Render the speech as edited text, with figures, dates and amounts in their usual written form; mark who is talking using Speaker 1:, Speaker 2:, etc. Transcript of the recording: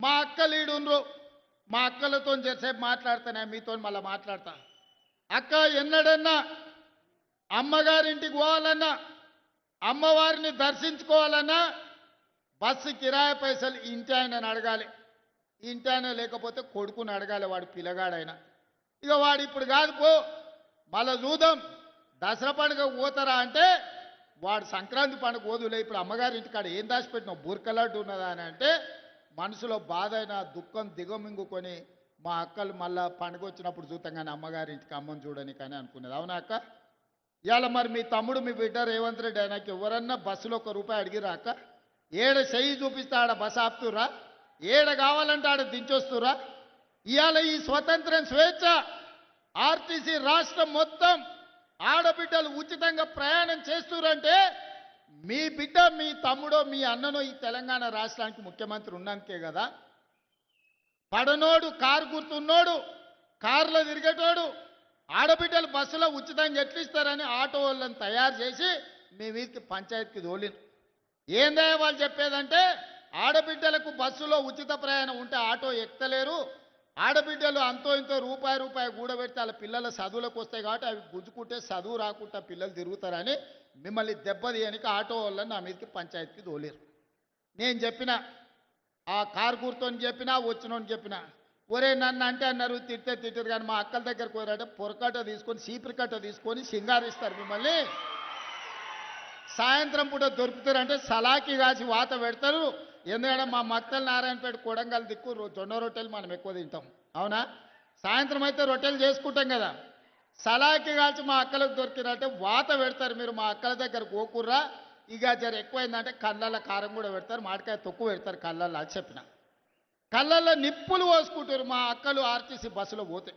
Speaker 1: మా అక్క లీడుండ్రు, మా అక్కలతో చేసేపు మాట్లాడతానే, మీతో మళ్ళీ మాట్లాడతా. అక్క ఎన్నడన్నా అమ్మగారింటికి పోవాలన్నా, అమ్మవారిని దర్శించుకోవాలన్నా బస్సు కిరాయి పైసలు ఇంటి ఆయనని అడగాలి. ఇంటి ఆయన లేకపోతే కొడుకుని అడగాలి, వాడు పిల్లగాడైనా. ఇక వాడు ఇప్పుడు కాదు పో, మళ్ళా చూద్దాం దసరా పండుగ పోతారా అంటే వాడు సంక్రాంతి పండుగ పోదులే, ఇప్పుడు అమ్మగారి ఇంటికాడ ఏం దాచిపెట్టినావు బూర్కలాడ్డు ఉన్నదా అని అంటే మనసులో బాధ అయినా దుఃఖం దిగమింగుకొని మా అక్కలు మళ్ళా పండుగ వచ్చినప్పుడు చూద్దాం కానీ అమ్మగారి ఇంటికి అమ్మని చూడని కానీ అనుకునేది. అవునా అక్క? ఇవాళ మరి మీ తమ్ముడు మీ బిడ్డ రేవంత్ రెడ్డి ఆయనకి ఎవరన్నా బస్సులో ₹1 అడిగిరా అక్క? ఏడ చెయ్యి చూపిస్తే ఆడ బస్సు ఆపుతురా, ఏడ కావాలంటే ఆడ దించొస్తురా? ఇవాళ ఈ స్వతంత్రం స్వేచ్ఛ ఆర్టీసీ రాష్ట్రం మొత్తం ఆడబిడ్డలు ఉచితంగా ప్రయాణం చేస్తురంటే మీ బిడ్డ మీ తమ్ముడో మీ అన్ననో ఈ తెలంగాణ రాష్ట్రానికి ముఖ్యమంత్రి ఉన్నాకే కదా. పడనోడు కారు గుర్తున్నోడు కారులో తిరిగేటోడు ఆడబిడ్డలు బస్సులో ఉచితంగా ఎట్లు ఇస్తారని ఆటో వాళ్ళని తయారు చేసి మీ వీరికి పంచాయతీకి తోలిను. ఏందే వాళ్ళు చెప్పేదంటే ఆడబిడ్డలకు బస్సులో ఉచిత ప్రయాణం ఉంటే ఆటో ఎక్కలేరు, ఆడబిడ్డలు అంతో ఇంతో రూపాయి కూడబెడితే వాళ్ళ పిల్లల చదువులకు వస్తాయి కాబట్టి అవి గుంజుకుంటే చదువు రాకుండా పిల్లలు తిరుగుతారని మిమ్మల్ని దెబ్బతీయనికి ఆటో వాళ్ళని నా మీదకి పంచాయతీకి తోలేరు. నేను చెప్పిన ఆ కారు గుర్తోని చెప్పినా వచ్చినోని చెప్పిన, ఒరే నన్ను అంటే అన్నారు తిట్టే తిట్టరు కానీ మా అక్కల దగ్గరకు పోయారంటే పొరకట్ట తీసుకొని సీపురికట్ట తీసుకొని సింగారిస్తారు మిమ్మల్ని. సాయంత్రం పూట దొరుకుతారంటే సలాకి కాసి వాత పెడతారు. ఎందుకంటే మా మక్తల నారాయణపేట కొడంగల్ దిక్కు జొన్న రొట్టెలు మనం ఎక్కువ తింటాం. అవునా? సాయంత్రం అయితే రొట్టెలు చేసుకుంటాం కదా, సలాకి కాల్చి మా అక్కలకు దొరికినంటే వాత పెడతారు. మీరు మా అక్కల దగ్గర గోకుర్రా, ఇక జర ఎక్కువైందంటే కళ్ళల్లో కారం కూడా పెడతారు, మామిడికాయ తొక్కు పెడతారు కళ్ళల్లో అని చెప్పిన. కళ్ళల్లో నిప్పులు పోసుకుంటారు మా అక్కలు ఆర్టీసీ బస్సులో పోతే.